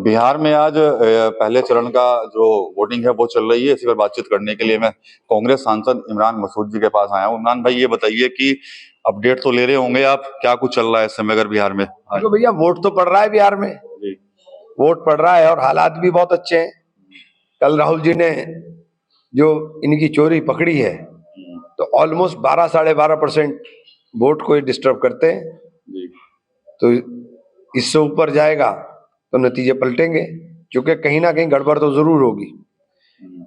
बिहार में आज पहले चरण का जो वोटिंग है वो चल रही है। इसी पर बातचीत करने के लिए मैं कांग्रेस सांसद इमरान मसूद जी के पास आया हूँ। इमरान भाई, ये बताइए कि अपडेट तो ले रहे होंगे आप, क्या कुछ चल रहा है इस समय अगर बिहार में? देखो भैया, वोट तो पड़ रहा है बिहार में। जी। वोट पड़ रहा है और हालात भी बहुत अच्छे हैं। कल राहुल जी ने जो इनकी चोरी पकड़ी है तो ऑलमोस्ट 12-12.5% वोट को डिस्टर्ब करते हैं। जी। तो इससे ऊपर जाएगा तो नतीजे पलटेंगे, क्योंकि कहीं ना कहीं गड़बड़ तो जरूर होगी।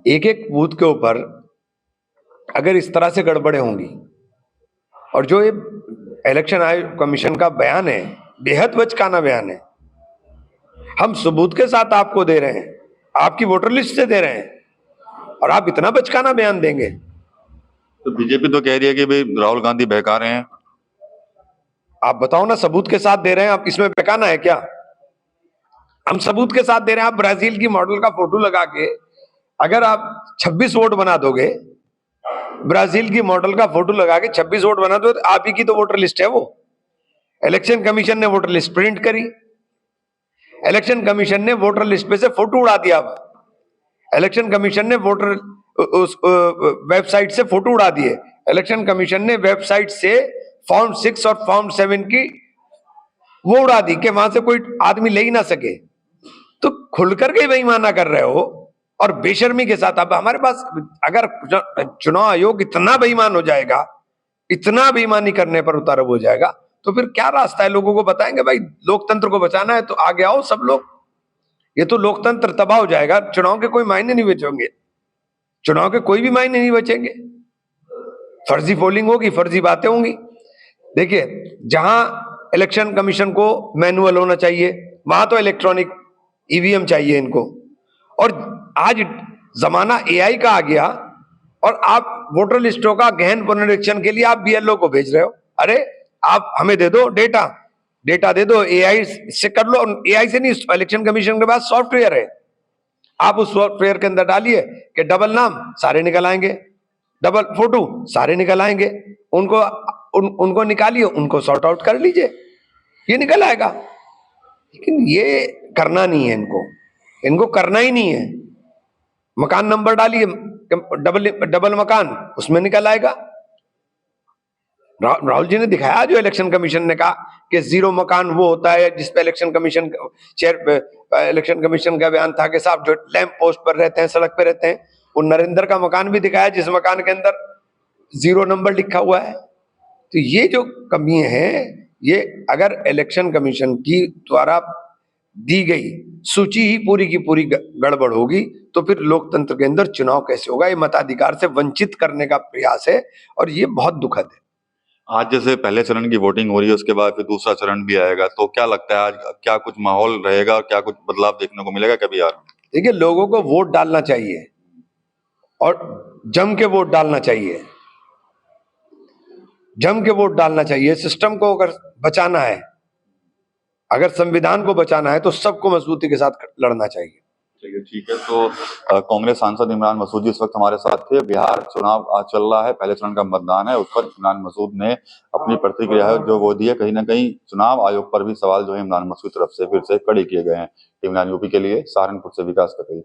एक एक बूथ के ऊपर अगर इस तरह से गड़बड़ें होंगी, और जो ये इलेक्शन आयोग कमीशन का बयान है बेहद बचकाना बयान है। हम सबूत के साथ आपको दे रहे हैं, आपकी वोटर लिस्ट से दे रहे हैं, और आप इतना बचकाना बयान देंगे? तो बीजेपी तो कह रही है कि भाई राहुल गांधी बहका रहे हैं। आप बताओ ना, सबूत के साथ दे रहे हैं आप, इसमें बहकाना है क्या? हम सबूत के साथ दे रहे हैं। आप ब्राजील की मॉडल का फोटो लगा के अगर आप 26 वोट बना दोगे, ब्राजील की मॉडल का फोटो लगा के 26 वोट बना दो, तो आप ही की तो वोटर लिस्ट है वो। इलेक्शन कमीशन ने वोटर लिस्ट प्रिंट करी, इलेक्शन कमीशन ने वोटर लिस्ट पे से फोटो उड़ा दिया, इलेक्शन कमीशन ने वोटर उस वेबसाइट से फोटो उड़ा दिए, इलेक्शन कमीशन ने वेबसाइट से फॉर्म 6 और फॉर्म 7 की वो उड़ा दी कि वहां से कोई आदमी ले ही ना सके। तो खुल करके बेईमाना कर रहे हो और बेशर्मी के साथ। अब हमारे पास अगर चुनाव आयोग इतना बेईमान हो जाएगा, इतना बेईमानी करने पर उतारू हो जाएगा, तो फिर क्या रास्ता है? लोगों को बताएंगे भाई लोकतंत्र को बचाना है तो आगे आओ सब लोग। ये तो लोकतंत्र तबाह हो जाएगा, चुनाव के कोई मायने नहीं बचेंगे, चुनाव के कोई भी मायने नहीं बचेंगे। फर्जी पोलिंग होगी, फर्जी बातें होंगी। देखिए, जहां इलेक्शन कमीशन को मैनुअल होना चाहिए वहां तो इलेक्ट्रॉनिक ईवीएम चाहिए इनको। और आज जमाना एआई का आ गया और आप वोटर लिस्टों का गहन पुनरीक्षण के लिए आप बीएलओ को भेज रहे हो। अरे आप हमें दे दो डेटा दे दो, एआई से कर लो। एआई से नहीं, इलेक्शन कमीशन के पास सॉफ्टवेयर है, आप उस सॉफ्टवेयर के अंदर डालिए कि डबल नाम सारे निकल आएंगे, डबल फोटो सारे निकल आएंगे, उनको निकालिए, उनको सॉर्ट आउट कर लीजिए, ये निकल आएगा। लेकिन ये करना नहीं है इनको करना ही नहीं है। मकान नंबर डालिए, डबल मकान, उसमें निकल आएगा। राहुल जी ने दिखाया, जो इलेक्शन कमीशन ने कहा कि 0 मकान वो होता है जिसपे इलेक्शन कमीशन का बयान था कि साहब जो लैंप पोस्ट पर रहते हैं, सड़क पे रहते हैं। वो नरेंद्र का मकान भी दिखाया जिस मकान के अंदर 0 नंबर लिखा हुआ है। तो ये जो कमी है, ये अगर इलेक्शन कमीशन की द्वारा दी गई सूची ही पूरी की पूरी गड़बड़ होगी तो फिर लोकतंत्र के अंदर चुनाव कैसे होगा? ये मताधिकार से वंचित करने का प्रयास है और ये बहुत दुखद है। आज जैसे पहले चरण की वोटिंग हो रही है, उसके बाद फिर दूसरा चरण भी आएगा, तो क्या लगता है आज क्या कुछ माहौल रहेगा और क्या कुछ बदलाव देखने को मिलेगा कभी यार? देखिए, लोगों को वोट डालना चाहिए और जम के वोट डालना चाहिए, जम के वोट डालना चाहिए। सिस्टम को अगर बचाना है, अगर संविधान को बचाना है, तो सबको मजबूती के साथ लड़ना चाहिए। चलिए ठीक है। तो कांग्रेस सांसद इमरान मसूद जी इस वक्त हमारे साथ थे। बिहार चुनाव आज चल रहा है, पहले चरण का मतदान है, उस पर इमरान मसूद ने अपनी प्रतिक्रिया है जो वो दी है। कहीं ना कहीं चुनाव आयोग पर भी सवाल जो है इमरान मसूद की तरफ से फिर से खड़े किए गए हैं। टीम 9 यूपी के लिए सहारनपुर से विकास कर रही है।